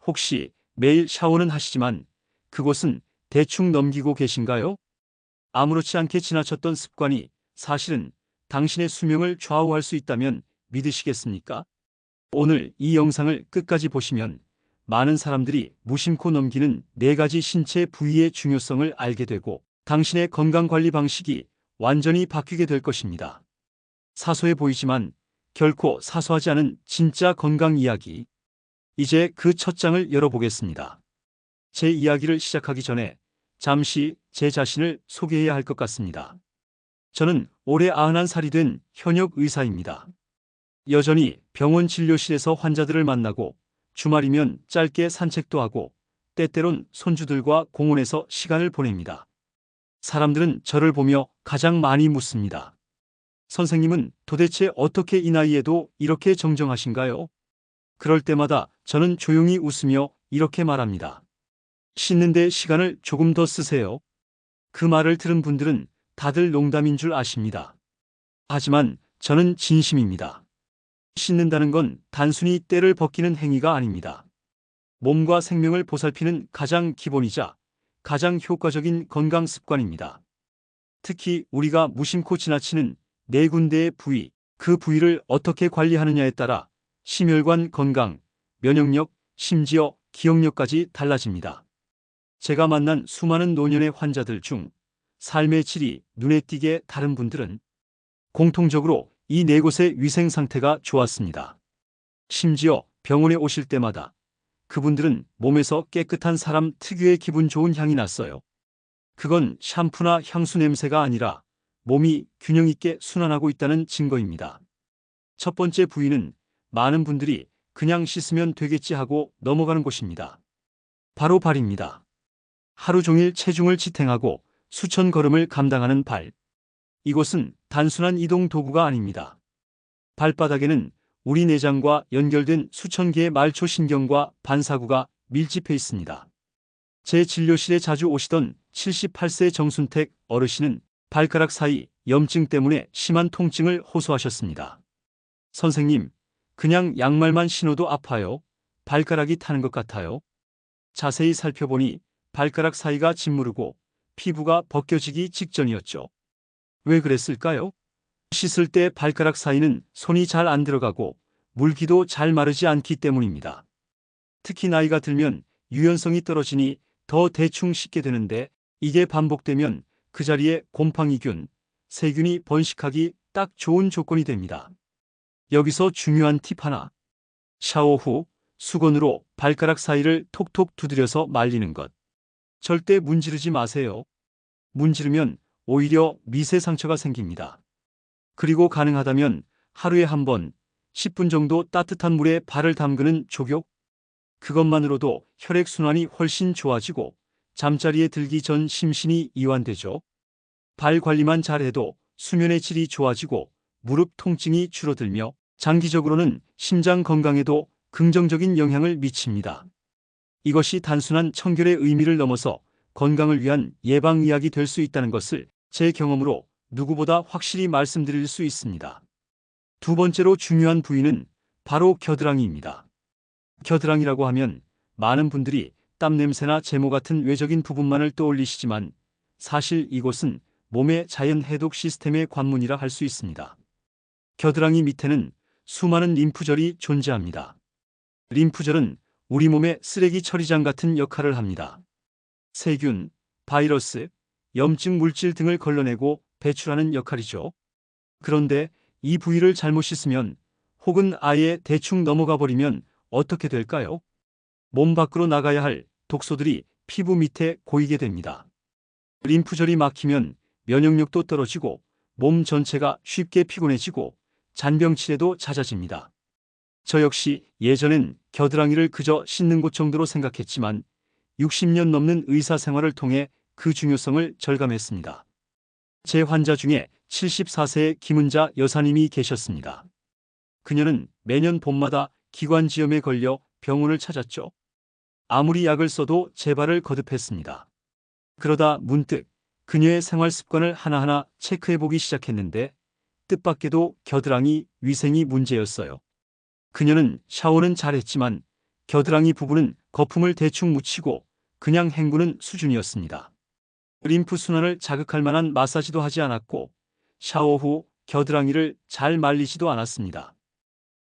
혹시 매일 샤워는 하시지만 그곳은 대충 넘기고 계신가요? 아무렇지 않게 지나쳤던 습관이 사실은 당신의 수명을 좌우할 수 있다면 믿으시겠습니까? 오늘 이 영상을 끝까지 보시면 많은 사람들이 무심코 넘기는 4가지 신체 부위의 중요성을 알게 되고 당신의 건강관리 방식이 완전히 바뀌게 될 것입니다. 사소해 보이지만 결코 사소하지 않은 진짜 건강 이야기. 이제 그 첫 장을 열어보겠습니다. 제 이야기를 시작하기 전에 잠시 제 자신을 소개해야 할 것 같습니다. 저는 올해 91살이 된 현역 의사입니다. 여전히 병원 진료실에서 환자들을 만나고 주말이면 짧게 산책도 하고 때때론 손주들과 공원에서 시간을 보냅니다. 사람들은 저를 보며 가장 많이 묻습니다. 선생님은 도대체 어떻게 이 나이에도 이렇게 정정하신가요? 그럴 때마다 저는 조용히 웃으며 이렇게 말합니다. 씻는데 시간을 조금 더 쓰세요. 그 말을 들은 분들은 다들 농담인 줄 아십니다. 하지만 저는 진심입니다. 씻는다는 건 단순히 때를 벗기는 행위가 아닙니다. 몸과 생명을 보살피는 가장 기본이자 가장 효과적인 건강 습관입니다. 특히 우리가 무심코 지나치는 4군데의 부위, 그 부위를 어떻게 관리하느냐에 따라 심혈관 건강, 면역력, 심지어 기억력까지 달라집니다. 제가 만난 수많은 노년의 환자들 중 삶의 질이 눈에 띄게 다른 분들은 공통적으로 이 4곳의 위생 상태가 좋았습니다. 심지어 병원에 오실 때마다 그분들은 몸에서 깨끗한 사람 특유의 기분 좋은 향이 났어요. 그건 샴푸나 향수 냄새가 아니라 몸이 균형 있게 순환하고 있다는 증거입니다. 첫 번째 부위는 많은 분들이 그냥 씻으면 되겠지 하고 넘어가는 곳입니다. 바로 발입니다. 하루 종일 체중을 지탱하고 수천 걸음을 감당하는 발. 이곳은 단순한 이동 도구가 아닙니다. 발바닥에는 우리 내장과 연결된 수천 개의 말초 신경과 반사구가 밀집해 있습니다. 제 진료실에 자주 오시던 78세 정순택 어르신은 발가락 사이 염증 때문에 심한 통증을 호소하셨습니다. 선생님, 그냥 양말만 신어도 아파요. 발가락이 타는 것 같아요. 자세히 살펴보니 발가락 사이가 짓무르고 피부가 벗겨지기 직전이었죠. 왜 그랬을까요? 씻을 때 발가락 사이는 손이 잘 안 들어가고 물기도 잘 마르지 않기 때문입니다. 특히 나이가 들면 유연성이 떨어지니 더 대충 씻게 되는데 이게 반복되면 그 자리에 곰팡이균, 세균이 번식하기 딱 좋은 조건이 됩니다. 여기서 중요한 팁 하나. 샤워 후 수건으로 발가락 사이를 톡톡 두드려서 말리는 것. 절대 문지르지 마세요. 문지르면 오히려 미세 상처가 생깁니다. 그리고 가능하다면 하루에 한 번 10분 정도 따뜻한 물에 발을 담그는 족욕. 그것만으로도 혈액순환이 훨씬 좋아지고 잠자리에 들기 전 심신이 이완되죠. 발 관리만 잘해도 수면의 질이 좋아지고 무릎 통증이 줄어들며 장기적으로는 심장 건강에도 긍정적인 영향을 미칩니다. 이것이 단순한 청결의 의미를 넘어서 건강을 위한 예방 이야기 될 수 있다는 것을 제 경험으로 누구보다 확실히 말씀드릴 수 있습니다. 두 번째로 중요한 부위는 바로 겨드랑이입니다. 겨드랑이라고 하면 많은 분들이 땀 냄새나 제모 같은 외적인 부분만을 떠올리시지만 사실 이곳은 몸의 자연 해독 시스템의 관문이라 할 수 있습니다. 겨드랑이 밑에는 수많은 림프절이 존재합니다. 림프절은 우리 몸의 쓰레기 처리장 같은 역할을 합니다. 세균, 바이러스, 염증 물질 등을 걸러내고 배출하는 역할이죠. 그런데 이 부위를 잘못 씻으면 혹은 아예 대충 넘어가 버리면 어떻게 될까요? 몸 밖으로 나가야 할 독소들이 피부 밑에 고이게 됩니다. 림프절이 막히면 면역력도 떨어지고 몸 전체가 쉽게 피곤해지고 잔병치레도 잦아집니다. 저 역시 예전엔 겨드랑이를 그저 씻는 곳 정도로 생각했지만 60년 넘는 의사 생활을 통해 그 중요성을 절감했습니다. 제 환자 중에 74세의 김은자 여사님이 계셨습니다. 그녀는 매년 봄마다 기관지염에 걸려 병원을 찾았죠. 아무리 약을 써도 재발을 거듭했습니다. 그러다 문득 그녀의 생활 습관을 하나하나 체크해보기 시작했는데 뜻밖에도 겨드랑이 위생이 문제였어요. 그녀는 샤워는 잘했지만 겨드랑이 부분은 거품을 대충 묻히고 그냥 헹구는 수준이었습니다. 림프 순환을 자극할 만한 마사지도 하지 않았고 샤워 후 겨드랑이를 잘 말리지도 않았습니다.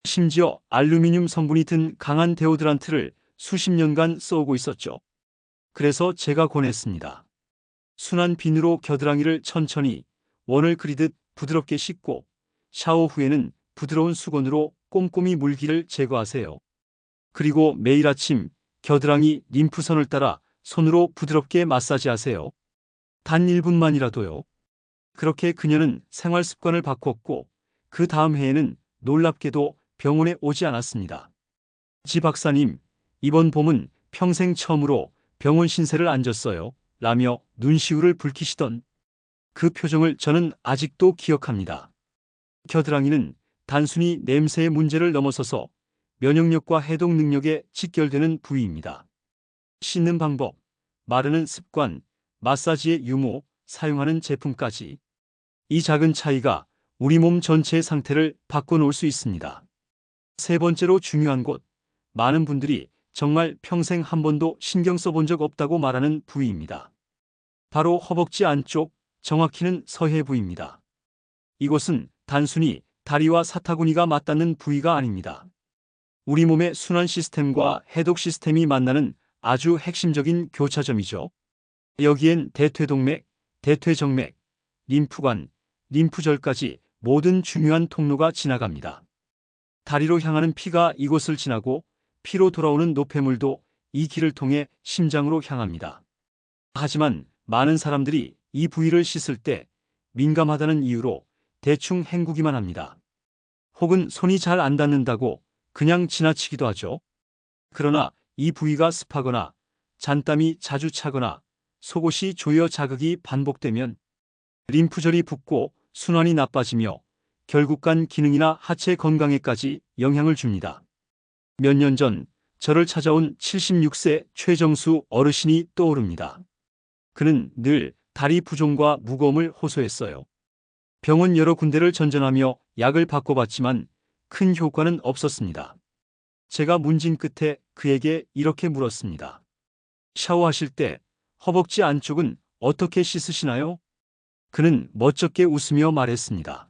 심지어 알루미늄 성분이 든 강한 데오드란트를 수십 년간 써오고 있었죠. 그래서 제가 권했습니다. 순한 비누로 겨드랑이를 천천히 원을 그리듯 부드럽게 씻고 샤워 후에는 부드러운 수건으로 꼼꼼히 물기를 제거하세요. 그리고 매일 아침 겨드랑이 림프선을 따라 손으로 부드럽게 마사지하세요. 단 1분만이라도요. 그렇게 그녀는 생활 습관을 바꿨고 그 다음 해에는 놀랍게도 병원에 오지 않았습니다. 지 박사님, 이번 봄은 평생 처음으로 병원 신세를 안 졌어요. 라며 눈시울을 붉히시던 그 표정을 저는 아직도 기억합니다. 겨드랑이는 단순히 냄새의 문제를 넘어서서 면역력과 해독 능력에 직결되는 부위입니다. 씻는 방법, 마르는 습관, 마사지의 유무, 사용하는 제품까지 이 작은 차이가 우리 몸 전체의 상태를 바꿔놓을 수 있습니다. 세 번째로 중요한 곳, 많은 분들이 정말 평생 한 번도 신경 써본 적 없다고 말하는 부위입니다. 바로 허벅지 안쪽, 정확히는 서해 부위입니다. 이곳은 단순히 다리와 사타구니가 맞닿는 부위가 아닙니다. 우리 몸의 순환 시스템과 해독 시스템이 만나는 아주 핵심적인 교차점이죠. 여기엔 대퇴동맥, 대퇴정맥, 림프관, 림프절까지 모든 중요한 통로가 지나갑니다. 다리로 향하는 피가 이곳을 지나고 피로 돌아오는 노폐물도 이 길을 통해 심장으로 향합니다. 하지만 많은 사람들이 이 부위를 씻을 때 민감하다는 이유로 대충 헹구기만 합니다. 혹은 손이 잘 안 닿는다고 그냥 지나치기도 하죠. 그러나 이 부위가 습하거나 잔땀이 자주 차거나 속옷이 조여 자극이 반복되면 림프절이 붓고 순환이 나빠지며 결국 간 기능이나 하체 건강에까지 영향을 줍니다. 몇 년 전 저를 찾아온 76세 최정수 어르신이 떠오릅니다. 그는 늘 다리 부종과 무거움을 호소했어요. 병원 여러 군데를 전전하며 약을 바꿔봤지만 큰 효과는 없었습니다. 제가 문진 끝에 그에게 이렇게 물었습니다. 샤워하실 때 허벅지 안쪽은 어떻게 씻으시나요? 그는 멋쩍게 웃으며 말했습니다.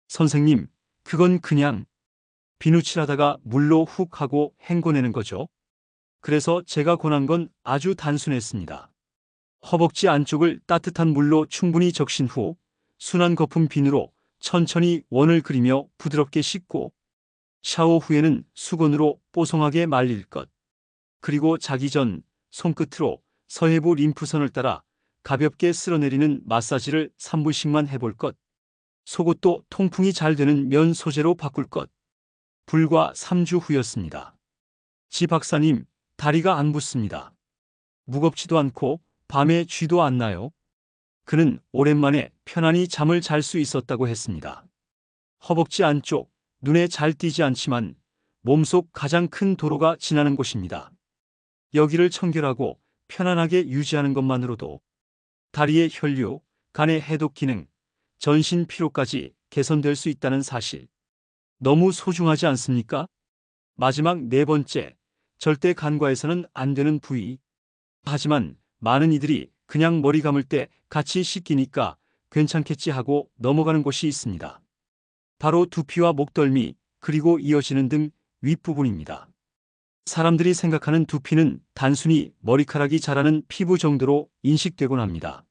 선생님, 그건 그냥 비누칠하다가 물로 훅 하고 헹궈내는 거죠. 그래서 제가 권한 건 아주 단순했습니다. 허벅지 안쪽을 따뜻한 물로 충분히 적신 후 순한 거품 비누로 천천히 원을 그리며 부드럽게 씻고 샤워 후에는 수건으로 뽀송하게 말릴 것. 그리고 자기 전 손끝으로 서해부 림프선을 따라 가볍게 쓸어내리는 마사지를 3분씩만 해볼 것. 속옷도 통풍이 잘 되는 면 소재로 바꿀 것. 불과 3주 후였습니다. 지 박사님, 다리가 안 붓습니다. 무겁지도 않고 밤에 쥐도 안 나요. 그는 오랜만에 편안히 잠을 잘 수 있었다고 했습니다. 허벅지 안쪽, 눈에 잘 띄지 않지만 몸속 가장 큰 도로가 지나는 곳입니다. 여기를 청결하고 편안하게 유지하는 것만으로도 다리의 혈류, 간의 해독 기능, 전신 피로까지 개선될 수 있다는 사실. 너무 소중하지 않습니까? 마지막 네 번째, 절대 간과해서는 안 되는 부위. 하지만 많은 이들이 그냥 머리 감을 때 같이 씻기니까 괜찮겠지 하고 넘어가는 곳이 있습니다. 바로 두피와 목덜미, 그리고 이어지는 등 윗부분입니다. 사람들이 생각하는 두피는 단순히 머리카락이 자라는 피부 정도로 인식되곤 합니다.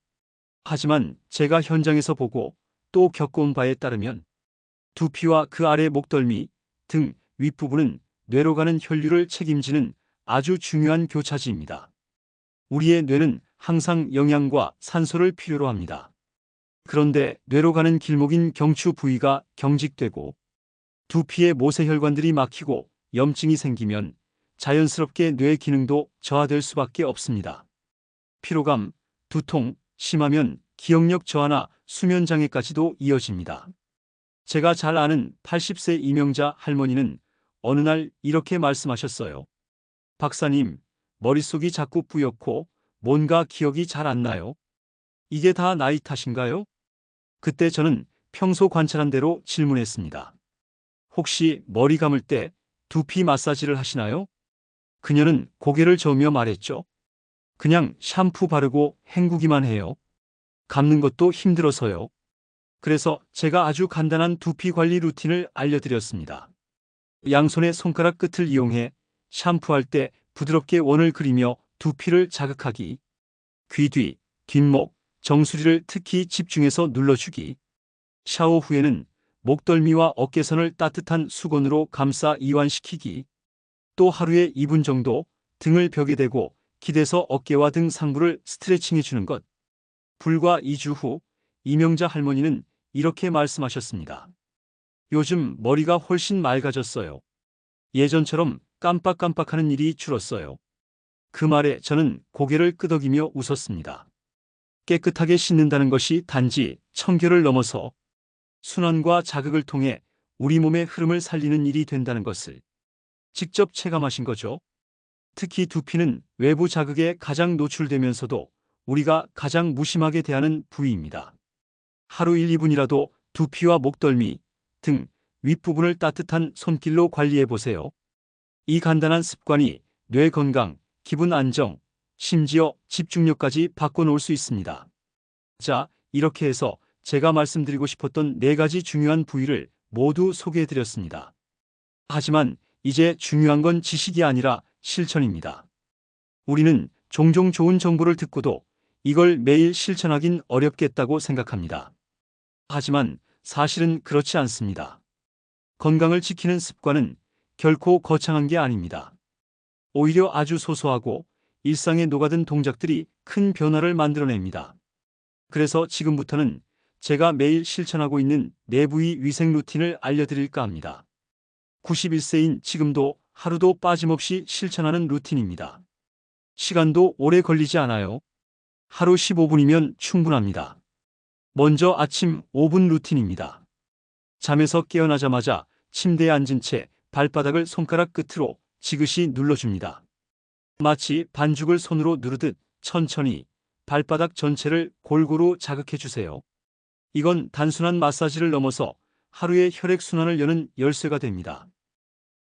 하지만 제가 현장에서 보고 또 겪어온 바에 따르면 두피와 그 아래 목덜미, 등 윗부분은 뇌로 가는 혈류를 책임지는 아주 중요한 교차지입니다. 우리의 뇌는 항상 영양과 산소를 필요로 합니다. 그런데 뇌로 가는 길목인 경추 부위가 경직되고 두피의 모세혈관들이 막히고 염증이 생기면 자연스럽게 뇌 기능도 저하될 수밖에 없습니다. 피로감, 두통, 심하면 기억력 저하나 수면 장애까지도 이어집니다. 제가 잘 아는 80세 이명자 할머니는 어느 날 이렇게 말씀하셨어요. 박사님, 머릿속이 자꾸 뿌옇고 뭔가 기억이 잘 안 나요. 이게 다 나이 탓인가요? 그때 저는 평소 관찰한 대로 질문했습니다. 혹시 머리 감을 때 두피 마사지를 하시나요? 그녀는 고개를 저으며 말했죠. 그냥 샴푸 바르고 헹구기만 해요. 감는 것도 힘들어서요. 그래서 제가 아주 간단한 두피 관리 루틴을 알려드렸습니다. 양손의 손가락 끝을 이용해 샴푸할 때 부드럽게 원을 그리며 두피를 자극하기. 귀 뒤, 뒷목, 정수리를 특히 집중해서 눌러주기. 샤워 후에는 목덜미와 어깨선을 따뜻한 수건으로 감싸 이완시키기. 또 하루에 2분 정도 등을 벽에 대고 기대서 어깨와 등 상부를 스트레칭해주는 것. 불과 2주 후 이명자 할머니는 이렇게 말씀하셨습니다. 요즘 머리가 훨씬 맑아졌어요. 예전처럼 깜빡깜빡하는 일이 줄었어요. 그 말에 저는 고개를 끄덕이며 웃었습니다. 깨끗하게 씻는다는 것이 단지 청결을 넘어서 순환과 자극을 통해 우리 몸의 흐름을 살리는 일이 된다는 것을 직접 체감하신 거죠. 특히 두피는 외부 자극에 가장 노출되면서도 우리가 가장 무심하게 대하는 부위입니다. 하루 1, 2분이라도 두피와 목덜미, 등 윗부분을 따뜻한 손길로 관리해 보세요. 이 간단한 습관이 뇌 건강, 기분 안정, 심지어 집중력까지 바꿔놓을 수 있습니다. 자, 이렇게 해서 제가 말씀드리고 싶었던 4가지 중요한 부위를 모두 소개해 드렸습니다. 하지만 이제 중요한 건 지식이 아니라 실천입니다. 우리는 종종 좋은 정보를 듣고도 이걸 매일 실천하긴 어렵겠다고 생각합니다. 하지만 사실은 그렇지 않습니다. 건강을 지키는 습관은 결코 거창한 게 아닙니다. 오히려 아주 소소하고 일상에 녹아든 동작들이 큰 변화를 만들어냅니다. 그래서 지금부터는 제가 매일 실천하고 있는 4부위 위생 루틴을 알려드릴까 합니다. 91세인 지금도 하루도 빠짐없이 실천하는 루틴입니다. 시간도 오래 걸리지 않아요. 하루 15분이면 충분합니다. 먼저 아침 5분 루틴입니다. 잠에서 깨어나자마자 침대에 앉은 채 발바닥을 손가락 끝으로 지그시 눌러줍니다. 마치 반죽을 손으로 누르듯 천천히 발바닥 전체를 골고루 자극해주세요. 이건 단순한 마사지를 넘어서 하루의 혈액순환을 여는 열쇠가 됩니다.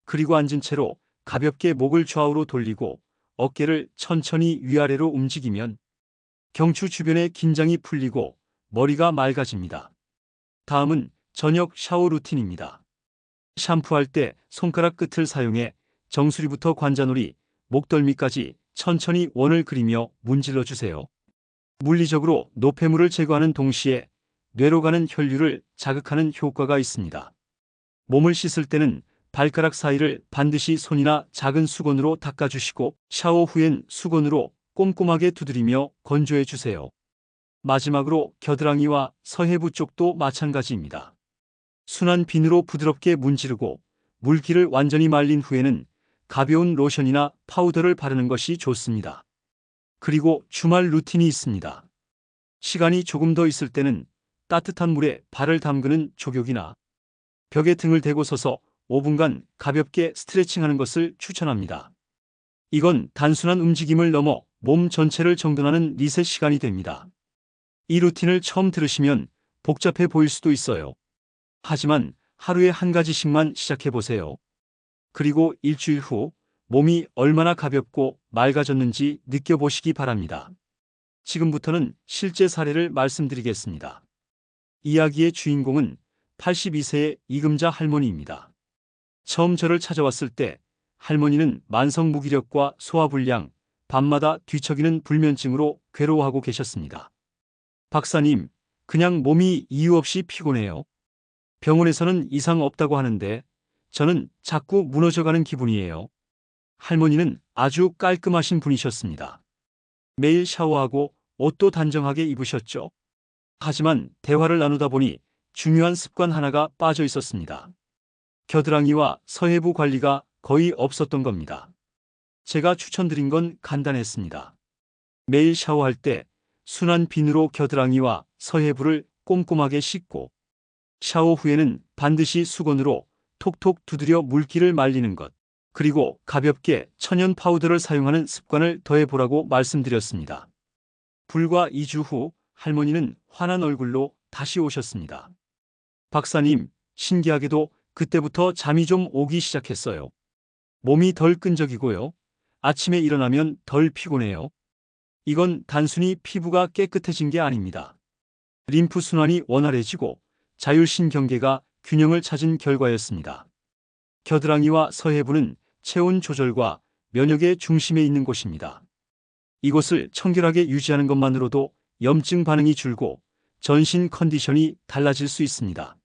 그리고 앉은 채로 가볍게 목을 좌우로 돌리고 어깨를 천천히 위아래로 움직이면 경추 주변의 긴장이 풀리고 머리가 맑아집니다. 다음은 저녁 샤워 루틴입니다. 샴푸할 때 손가락 끝을 사용해 정수리부터 관자놀이, 목덜미까지 천천히 원을 그리며 문질러 주세요. 물리적으로 노폐물을 제거하는 동시에 뇌로 가는 혈류를 자극하는 효과가 있습니다. 몸을 씻을 때는 발가락 사이를 반드시 손이나 작은 수건으로 닦아주시고 샤워 후엔 수건으로 꼼꼼하게 두드리며 건조해 주세요. 마지막으로 겨드랑이와 서해부 쪽도 마찬가지입니다. 순한 비누로 부드럽게 문지르고 물기를 완전히 말린 후에는 가벼운 로션이나 파우더를 바르는 것이 좋습니다. 그리고 주말 루틴이 있습니다. 시간이 조금 더 있을 때는 따뜻한 물에 발을 담그는 족욕이나 벽에 등을 대고 서서 5분간 가볍게 스트레칭하는 것을 추천합니다. 이건 단순한 움직임을 넘어 몸 전체를 정돈하는 리셋 시간이 됩니다. 이 루틴을 처음 들으시면 복잡해 보일 수도 있어요. 하지만 하루에 한 가지씩만 시작해 보세요. 그리고 일주일 후 몸이 얼마나 가볍고 맑아졌는지 느껴보시기 바랍니다. 지금부터는 실제 사례를 말씀드리겠습니다. 이야기의 주인공은 82세의 이금자 할머니입니다. 처음 저를 찾아왔을 때 할머니는 만성 무기력과 소화불량, 밤마다 뒤척이는 불면증으로 괴로워하고 계셨습니다. 박사님, 그냥 몸이 이유 없이 피곤해요. 병원에서는 이상 없다고 하는데 저는 자꾸 무너져가는 기분이에요. 할머니는 아주 깔끔하신 분이셨습니다. 매일 샤워하고 옷도 단정하게 입으셨죠. 하지만 대화를 나누다 보니 중요한 습관 하나가 빠져 있었습니다. 겨드랑이와 서해부 관리가 거의 없었던 겁니다. 제가 추천드린 건 간단했습니다. 매일 샤워할 때 순한 비누로 겨드랑이와 서해부를 꼼꼼하게 씻고 샤워 후에는 반드시 수건으로 톡톡 두드려 물기를 말리는 것, 그리고 가볍게 천연 파우더를 사용하는 습관을 더해보라고 말씀드렸습니다. 불과 2주 후 할머니는 환한 얼굴로 다시 오셨습니다. 박사님, 신기하게도 그때부터 잠이 좀 오기 시작했어요. 몸이 덜 끈적이고요. 아침에 일어나면 덜 피곤해요. 이건 단순히 피부가 깨끗해진 게 아닙니다. 림프 순환이 원활해지고 자율신경계가 균형을 찾은 결과였습니다. 겨드랑이와 서해부는 체온 조절과 면역의 중심에 있는 곳입니다. 이곳을 청결하게 유지하는 것만으로도 염증 반응이 줄고 전신 컨디션이 달라질 수 있습니다.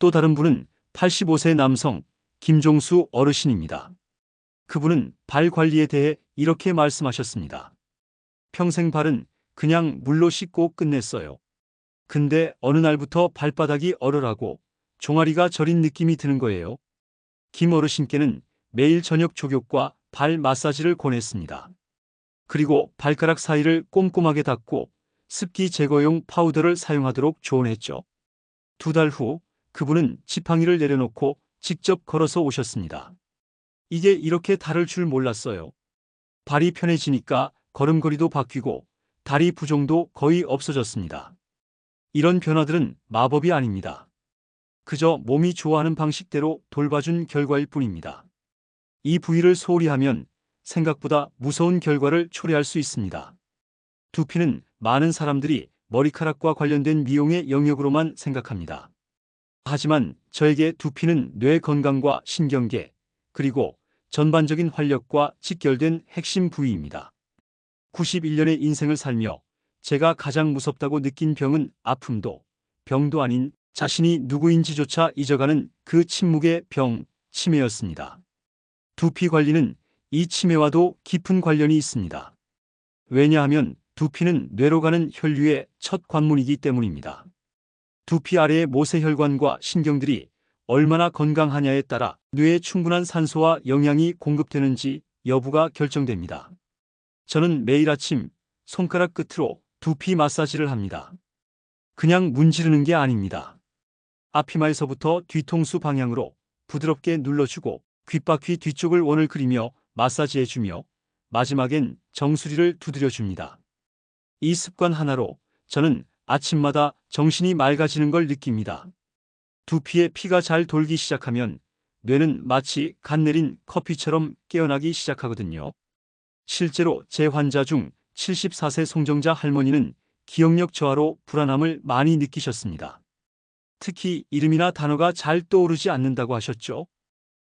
또 다른 분은 85세 남성 김종수 어르신입니다. 그분은 발 관리에 대해 이렇게 말씀하셨습니다. 평생 발은 그냥 물로 씻고 끝냈어요. 근데 어느 날부터 발바닥이 얼얼하고 종아리가 저린 느낌이 드는 거예요. 김 어르신께는 매일 저녁 족욕과 발 마사지를 권했습니다. 그리고 발가락 사이를 꼼꼼하게 닦고 습기 제거용 파우더를 사용하도록 조언했죠. 2달 후 그분은 지팡이를 내려놓고 직접 걸어서 오셨습니다. 이게 이렇게 다를 줄 몰랐어요. 발이 편해지니까 걸음걸이도 바뀌고 다리 부종도 거의 없어졌습니다. 이런 변화들은 마법이 아닙니다. 그저 몸이 좋아하는 방식대로 돌봐준 결과일 뿐입니다. 이 부위를 소홀히 하면 생각보다 무서운 결과를 초래할 수 있습니다. 두피는 많은 사람들이 머리카락과 관련된 미용의 영역으로만 생각합니다. 하지만 저에게 두피는 뇌 건강과 신경계, 그리고 전반적인 활력과 직결된 핵심 부위입니다. 91년의 인생을 살며 제가 가장 무섭다고 느낀 병은 아픔도 병도 아닌 자신이 누구인지조차 잊어가는 그 침묵의 병, 치매였습니다. 두피 관리는 이 치매와도 깊은 관련이 있습니다. 왜냐하면 두피는 뇌로 가는 혈류의 첫 관문이기 때문입니다. 두피 아래의 모세혈관과 신경들이 얼마나 건강하냐에 따라 뇌에 충분한 산소와 영양이 공급되는지 여부가 결정됩니다. 저는 매일 아침 손가락 끝으로 두피 마사지를 합니다. 그냥 문지르는 게 아닙니다. 앞이마에서부터 뒤통수 방향으로 부드럽게 눌러주고 귓바퀴 뒤쪽을 원을 그리며 마사지해주며 마지막엔 정수리를 두드려줍니다. 이 습관 하나로 저는 아침마다 정신이 맑아지는 걸 느낍니다. 두피에 피가 잘 돌기 시작하면 뇌는 마치 간 내린 커피처럼 깨어나기 시작하거든요. 실제로 제 환자 중 74세 송정자 할머니는 기억력 저하로 불안함을 많이 느끼셨습니다. 특히 이름이나 단어가 잘 떠오르지 않는다고 하셨죠.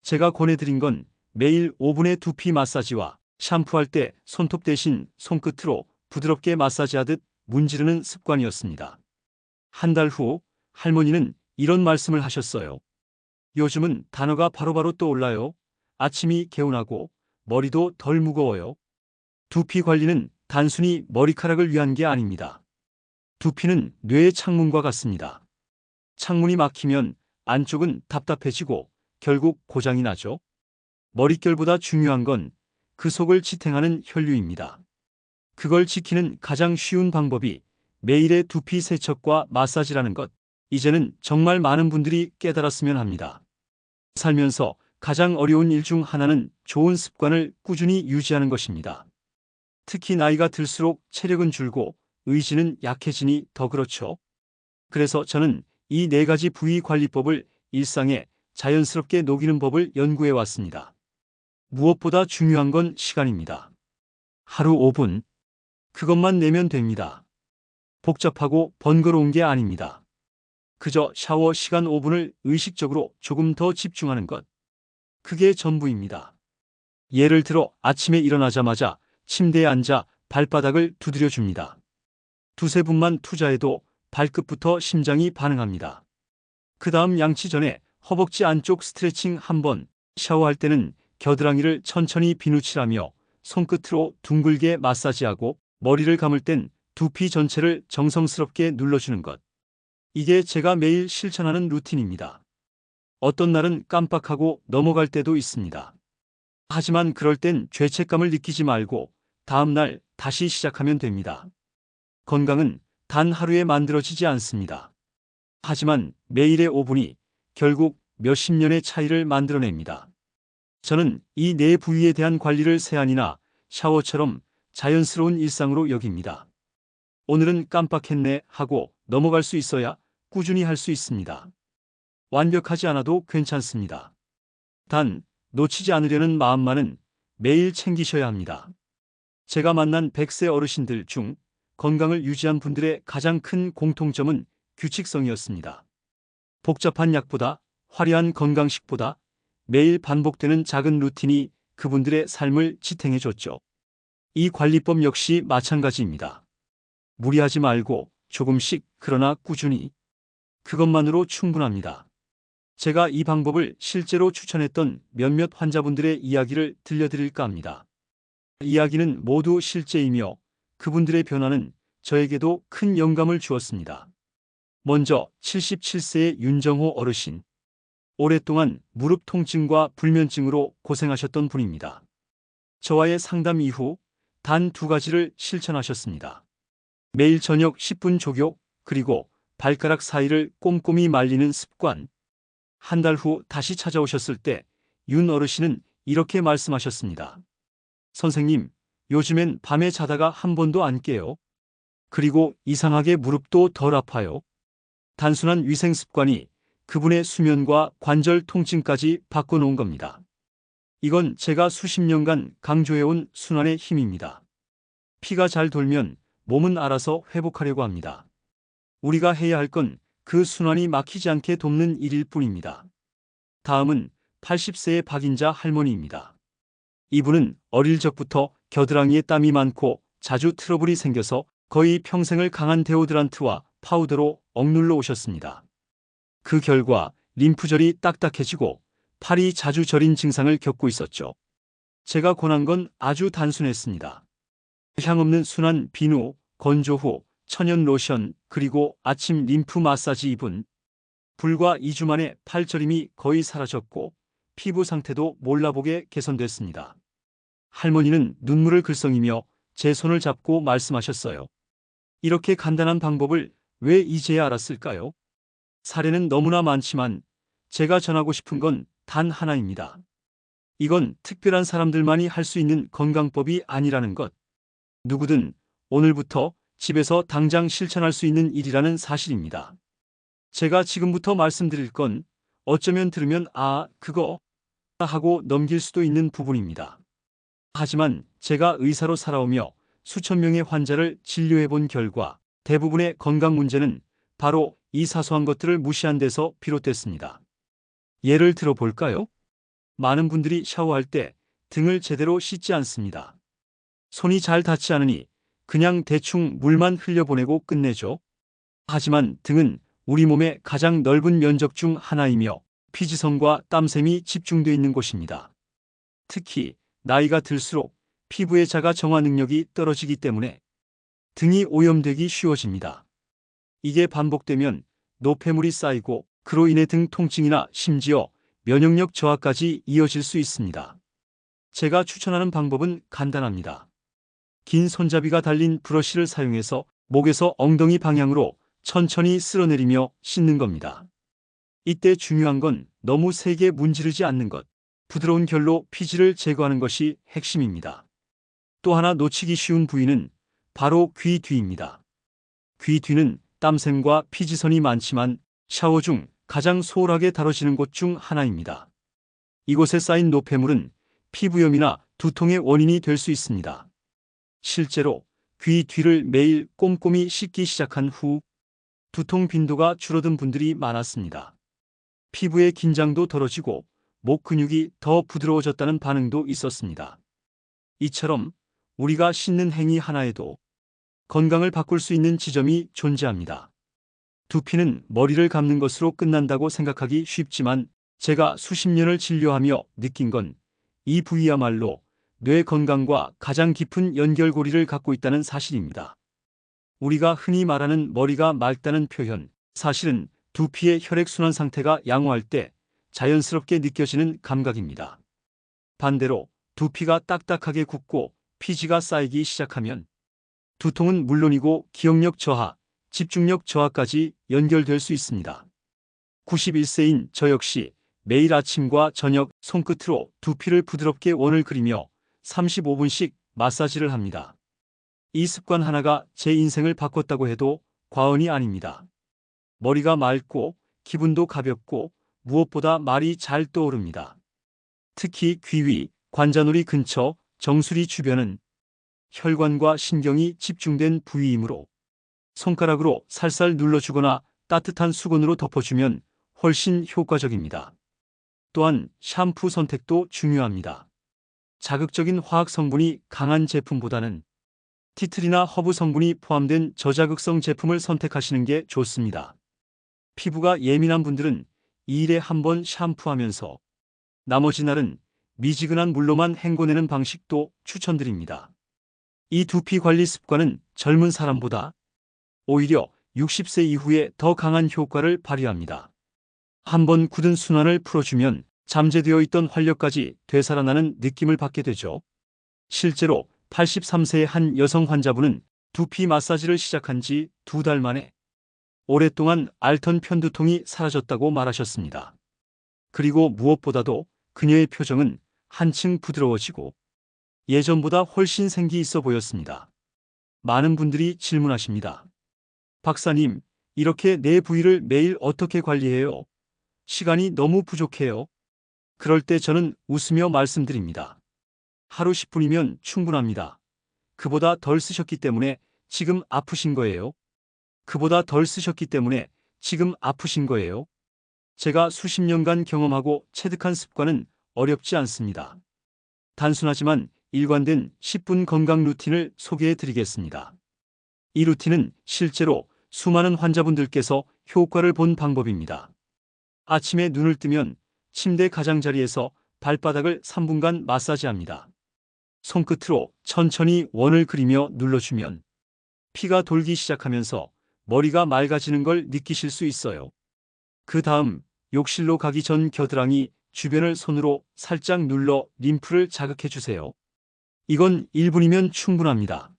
제가 권해드린 건 매일 5분의 두피 마사지와 샴푸할 때 손톱 대신 손끝으로 부드럽게 마사지하듯 문지르는 습관이었습니다. 한 달 후 할머니는 이런 말씀을 하셨어요. 요즘은 단어가 바로바로 떠올라요. 아침이 개운하고 머리도 덜 무거워요. 두피 관리는 단순히 머리카락을 위한 게 아닙니다. 두피는 뇌의 창문과 같습니다. 창문이 막히면 안쪽은 답답해지고 결국 고장이 나죠. 머릿결보다 중요한 건 그 속을 지탱하는 혈류입니다. 그걸 지키는 가장 쉬운 방법이 매일의 두피 세척과 마사지라는 것, 이제는 정말 많은 분들이 깨달았으면 합니다. 살면서 가장 어려운 일 중 하나는 좋은 습관을 꾸준히 유지하는 것입니다. 특히 나이가 들수록 체력은 줄고 의지는 약해지니 더 그렇죠. 그래서 저는 이 4가지 부위 관리법을 일상에 자연스럽게 녹이는 법을 연구해 왔습니다. 무엇보다 중요한 건 시간입니다. 하루 5분. 그것만 내면 됩니다. 복잡하고 번거로운 게 아닙니다. 그저 샤워 시간 5분을 의식적으로 조금 더 집중하는 것. 그게 전부입니다. 예를 들어 아침에 일어나자마자 침대에 앉아 발바닥을 두드려 줍니다. 2~3분만 투자해도 발끝부터 심장이 반응합니다. 그 다음 양치 전에 허벅지 안쪽 스트레칭 한번, 샤워할 때는 겨드랑이를 천천히 비누칠하며 손끝으로 둥글게 마사지하고 머리를 감을 땐 두피 전체를 정성스럽게 눌러주는 것. 이게 제가 매일 실천하는 루틴입니다. 어떤 날은 깜빡하고 넘어갈 때도 있습니다. 하지만 그럴 땐 죄책감을 느끼지 말고 다음 날 다시 시작하면 됩니다. 건강은 단 하루에 만들어지지 않습니다. 하지만 매일의 5분이 결국 몇십 년의 차이를 만들어냅니다. 저는 이 4부위에 대한 관리를 세안이나 샤워처럼 자연스러운 일상으로 여깁니다. 오늘은 깜빡했네 하고 넘어갈 수 있어야 꾸준히 할 수 있습니다. 완벽하지 않아도 괜찮습니다. 단, 놓치지 않으려는 마음만은 매일 챙기셔야 합니다. 제가 만난 100세 어르신들 중 건강을 유지한 분들의 가장 큰 공통점은 규칙성이었습니다. 복잡한 약보다, 화려한 건강식보다 매일 반복되는 작은 루틴이 그분들의 삶을 지탱해줬죠. 이 관리법 역시 마찬가지입니다. 무리하지 말고 조금씩, 그러나 꾸준히. 그것만으로 충분합니다. 제가 이 방법을 실제로 추천했던 몇몇 환자분들의 이야기를 들려드릴까 합니다. 이야기는 모두 실제이며 그분들의 변화는 저에게도 큰 영감을 주었습니다. 먼저 77세의 윤정호 어르신. 오랫동안 무릎 통증과 불면증으로 고생하셨던 분입니다. 저와의 상담 이후 단 2가지를 실천하셨습니다. 매일 저녁 10분 족욕, 그리고 발가락 사이를 꼼꼼히 말리는 습관. 한 달 후 다시 찾아오셨을 때 윤 어르신은 이렇게 말씀하셨습니다. 선생님, 요즘엔 밤에 자다가 한 번도 안 깨요. 그리고 이상하게 무릎도 덜 아파요. 단순한 위생 습관이 그분의 수면과 관절 통증까지 바꿔놓은 겁니다. 이건 제가 수십 년간 강조해온 순환의 힘입니다. 피가 잘 돌면 몸은 알아서 회복하려고 합니다. 우리가 해야 할 건 그 순환이 막히지 않게 돕는 일일 뿐입니다. 다음은 80세의 박인자 할머니입니다. 이분은 어릴 적부터 겨드랑이에 땀이 많고 자주 트러블이 생겨서 거의 평생을 강한 데오드란트와 파우더로 억눌러 오셨습니다. 그 결과 림프절이 딱딱해지고 팔이 자주 저린 증상을 겪고 있었죠. 제가 권한 건 아주 단순했습니다. 향 없는 순한 비누, 건조 후 천연 로션, 그리고 아침 림프 마사지. 이분 불과 2주 만에 팔저림이 거의 사라졌고 피부 상태도 몰라보게 개선됐습니다. 할머니는 눈물을 글썽이며 제 손을 잡고 말씀하셨어요. 이렇게 간단한 방법을 왜 이제야 알았을까요? 사례는 너무나 많지만 제가 전하고 싶은 건 단 하나입니다. 이건 특별한 사람들만이 할 수 있는 건강법이 아니라는 것. 누구든 오늘부터 집에서 당장 실천할 수 있는 일이라는 사실입니다. 제가 지금부터 말씀드릴 건 어쩌면 들으면 그거 하고 넘길 수도 있는 부분입니다. 하지만 제가 의사로 살아오며 수천 명의 환자를 진료해 본 결과 대부분의 건강 문제는 바로 이 사소한 것들을 무시한 데서 비롯됐습니다. 예를 들어 볼까요? 많은 분들이 샤워할 때 등을 제대로 씻지 않습니다. 손이 잘 닿지 않으니 그냥 대충 물만 흘려보내고 끝내죠. 하지만 등은 우리 몸의 가장 넓은 면적 중 하나이며 피지성과 땀샘이 집중되어 있는 곳입니다. 특히 나이가 들수록 피부의 자가 정화 능력이 떨어지기 때문에 등이 오염되기 쉬워집니다. 이게 반복되면 노폐물이 쌓이고 그로 인해 등 통증이나 심지어 면역력 저하까지 이어질 수 있습니다. 제가 추천하는 방법은 간단합니다. 긴 손잡이가 달린 브러쉬를 사용해서 목에서 엉덩이 방향으로 천천히 쓸어내리며 씻는 겁니다. 이때 중요한 건 너무 세게 문지르지 않는 것, 부드러운 결로 피지를 제거하는 것이 핵심입니다. 또 하나 놓치기 쉬운 부위는 바로 귀 뒤입니다. 귀 뒤는 땀샘과 피지선이 많지만 샤워 중 가장 소홀하게 다뤄지는 곳 중 하나입니다. 이곳에 쌓인 노폐물은 피부염이나 두통의 원인이 될 수 있습니다. 실제로 귀 뒤를 매일 꼼꼼히 씻기 시작한 후 두통 빈도가 줄어든 분들이 많았습니다. 피부의 긴장도 덜어지고 목 근육이 더 부드러워졌다는 반응도 있었습니다. 이처럼 우리가 씻는 행위 하나에도 건강을 바꿀 수 있는 지점이 존재합니다. 두피는 머리를 감는 것으로 끝난다고 생각하기 쉽지만 제가 수십 년을 진료하며 느낀 건 이 부위야말로 뇌 건강과 가장 깊은 연결고리를 갖고 있다는 사실입니다. 우리가 흔히 말하는 머리가 맑다는 표현, 사실은 두피의 혈액순환 상태가 양호할 때 자연스럽게 느껴지는 감각입니다. 반대로 두피가 딱딱하게 굳고 피지가 쌓이기 시작하면 두통은 물론이고 기억력 저하, 집중력 저하까지 연결될 수 있습니다. 91세인 저 역시 매일 아침과 저녁 손끝으로 두피를 부드럽게 원을 그리며 35분씩 마사지를 합니다. 이 습관 하나가 제 인생을 바꿨다고 해도 과언이 아닙니다. 머리가 맑고 기분도 가볍고 무엇보다 말이 잘 떠오릅니다. 특히 귀 위, 관자놀이 근처 정수리 주변은 혈관과 신경이 집중된 부위이므로 손가락으로 살살 눌러주거나 따뜻한 수건으로 덮어주면 훨씬 효과적입니다. 또한 샴푸 선택도 중요합니다. 자극적인 화학 성분이 강한 제품보다는 티트리나 허브 성분이 포함된 저자극성 제품을 선택하시는 게 좋습니다. 피부가 예민한 분들은 2일에 한 번 샴푸하면서 나머지 날은 미지근한 물로만 헹궈내는 방식도 추천드립니다. 이 두피 관리 습관은 젊은 사람보다 오히려 60세 이후에 더 강한 효과를 발휘합니다. 한번 굳은 순환을 풀어주면 잠재되어 있던 활력까지 되살아나는 느낌을 받게 되죠. 실제로 83세의 한 여성 환자분은 두피 마사지를 시작한 지 2달 만에 오랫동안 앓던 편두통이 사라졌다고 말하셨습니다. 그리고 무엇보다도 그녀의 표정은 한층 부드러워지고 예전보다 훨씬 생기 있어 보였습니다. 많은 분들이 질문하십니다. 박사님, 이렇게 내 부위를 매일 어떻게 관리해요? 시간이 너무 부족해요. 그럴 때 저는 웃으며 말씀드립니다. 하루 10분이면 충분합니다. 그보다 덜 쓰셨기 때문에 지금 아프신 거예요. 그보다 덜 쓰셨기 때문에 지금 아프신 거예요. 제가 수십 년간 경험하고 체득한 습관은 어렵지 않습니다. 단순하지만 일관된 10분 건강 루틴을 소개해 드리겠습니다. 이 루틴은 실제로 수많은 환자분들께서 효과를 본 방법입니다. 아침에 눈을 뜨면 침대 가장자리에서 발바닥을 3분간 마사지합니다. 손끝으로 천천히 원을 그리며 눌러주면 피가 돌기 시작하면서 머리가 맑아지는 걸 느끼실 수 있어요. 그 다음 욕실로 가기 전 겨드랑이 주변을 손으로 살짝 눌러 림프를 자극해 주세요. 이건 1분이면 충분합니다.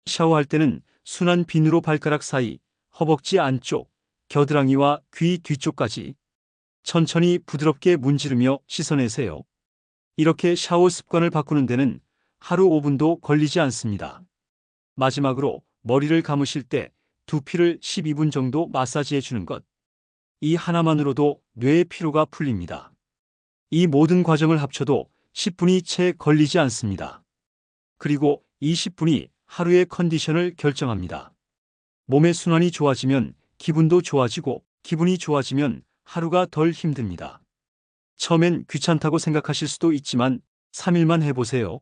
샤워할 때는 순한 비누로 발가락 사이, 허벅지 안쪽, 겨드랑이와 귀 뒤쪽까지 천천히 부드럽게 문지르며 씻어내세요. 이렇게 샤워 습관을 바꾸는 데는 하루 5분도 걸리지 않습니다. 마지막으로 머리를 감으실 때 두피를 12분 정도 마사지해 주는 것. 이 하나만으로도 뇌의 피로가 풀립니다. 이 모든 과정을 합쳐도 10분이 채 걸리지 않습니다. 그리고 이 10분이 하루의 컨디션을 결정합니다. 몸의 순환이 좋아지면 기분도 좋아지고 기분이 좋아지면 하루가 덜 힘듭니다. 처음엔 귀찮다고 생각하실 수도 있지만 3일만 해보세요.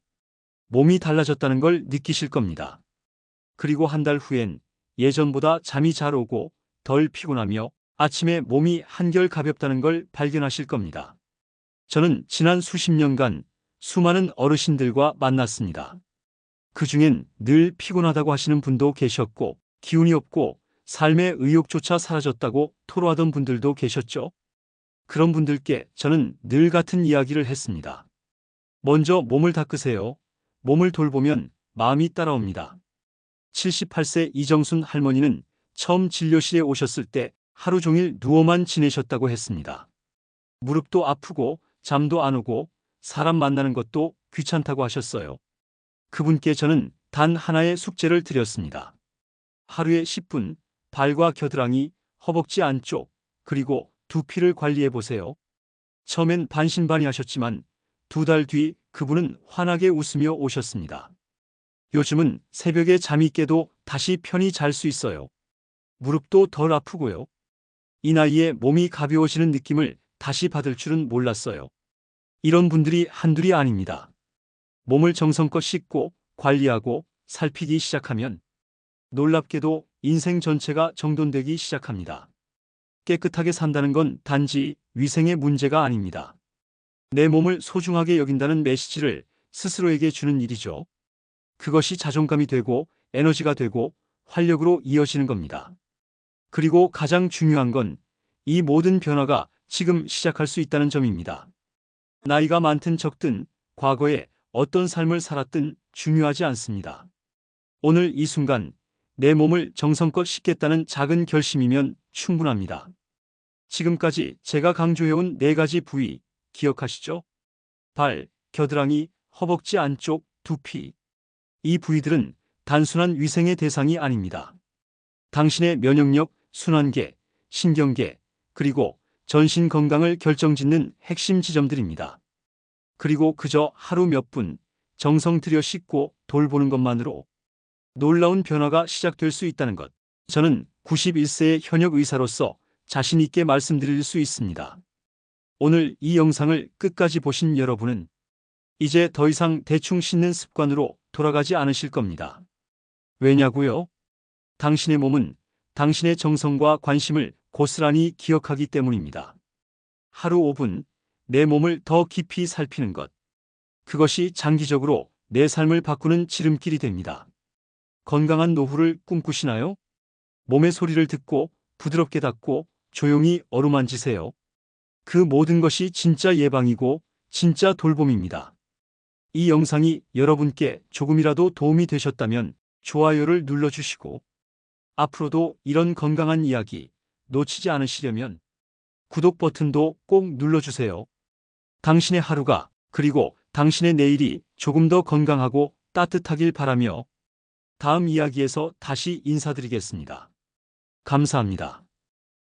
몸이 달라졌다는 걸 느끼실 겁니다. 그리고 한 달 후엔 예전보다 잠이 잘 오고 덜 피곤하며 아침에 몸이 한결 가볍다는 걸 발견하실 겁니다. 저는 지난 수십 년간 수많은 어르신들과 만났습니다. 그중엔 늘 피곤하다고 하시는 분도 계셨고 기운이 없고 삶의 의욕조차 사라졌다고 토로하던 분들도 계셨죠. 그런 분들께 저는 늘 같은 이야기를 했습니다. 먼저 몸을 닦으세요. 몸을 돌보면 마음이 따라옵니다. 78세 이정순 할머니는 처음 진료실에 오셨을 때 하루 종일 누워만 지내셨다고 했습니다. 무릎도 아프고 잠도 안 오고 사람 만나는 것도 귀찮다고 하셨어요. 그분께 저는 단 하나의 숙제를 드렸습니다. 하루에 10분 발과 겨드랑이, 허벅지 안쪽, 그리고 두피를 관리해 보세요. 처음엔 반신반의하셨지만 2달 뒤 그분은 환하게 웃으며 오셨습니다. 요즘은 새벽에 잠이 깨도 다시 편히 잘 수 있어요. 무릎도 덜 아프고요. 이 나이에 몸이 가벼워지는 느낌을 다시 받을 줄은 몰랐어요. 이런 분들이 한둘이 아닙니다. 몸을 정성껏 씻고 관리하고 살피기 시작하면 놀랍게도 인생 전체가 정돈되기 시작합니다. 깨끗하게 산다는 건 단지 위생의 문제가 아닙니다. 내 몸을 소중하게 여긴다는 메시지를 스스로에게 주는 일이죠. 그것이 자존감이 되고 에너지가 되고 활력으로 이어지는 겁니다. 그리고 가장 중요한 건 이 모든 변화가 지금 시작할 수 있다는 점입니다. 나이가 많든 적든 과거에 어떤 삶을 살았든 중요하지 않습니다. 오늘 이 순간 내 몸을 정성껏 씻겠다는 작은 결심이면 충분합니다. 지금까지 제가 강조해온 4가지 부위 기억하시죠? 발, 겨드랑이, 허벅지 안쪽, 두피. 이 부위들은 단순한 위생의 대상이 아닙니다. 당신의 면역력, 순환계, 신경계, 그리고 전신 건강을 결정짓는 핵심 지점들입니다. 그리고 그저 하루 몇 분 정성 들여 씻고 돌보는 것만으로 놀라운 변화가 시작될 수 있다는 것. 저는 91세의 현역 의사로서 자신 있게 말씀드릴 수 있습니다. 오늘 이 영상을 끝까지 보신 여러분은 이제 더 이상 대충 씻는 습관으로 돌아가지 않으실 겁니다. 왜냐고요? 당신의 몸은 당신의 정성과 관심을 고스란히 기억하기 때문입니다. 하루 5분 내 몸을 더 깊이 살피는 것. 그것이 장기적으로 내 삶을 바꾸는 지름길이 됩니다. 건강한 노후를 꿈꾸시나요? 몸의 소리를 듣고 부드럽게 닫고 조용히 어루만지세요. 그 모든 것이 진짜 예방이고 진짜 돌봄입니다. 이 영상이 여러분께 조금이라도 도움이 되셨다면 좋아요를 눌러주시고 앞으로도 이런 건강한 이야기 놓치지 않으시려면 구독 버튼도 꼭 눌러주세요. 당신의 하루가 그리고 당신의 내일이 조금 더 건강하고 따뜻하길 바라며 다음 이야기에서 다시 인사드리겠습니다. 감사합니다.